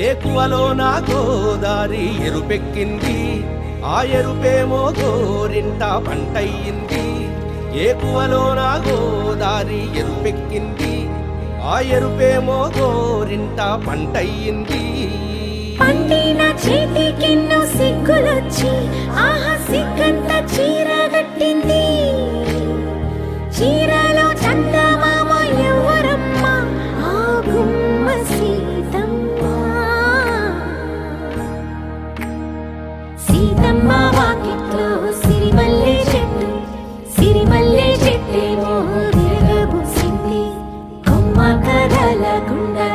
ఏకువలో నా గోదారి ఎరుపెక్కింది, ఆ ఎరుపేమో గోరింట పంటయ్యింది. ఏకువలో నా గోదారి ఎరుపెక్కింది, ఆ ఎరుపేమో గోరింట పంటయ్యింది. పండిన చేతికెన్నో సిగ్గులొచ్చి ఆహా సిగ్గంత చీరగట్టింది. చీరలో చందమామ ఎవరమ్మ, ఆ గుమ్మ సీతమ్మ. సీతమ్మ వాకిట్లో సిరిమల్లె చెట్టు, సిరిమల్లె చెట్టేమో విరగబూసింది. కొమ్మ కదలకుండా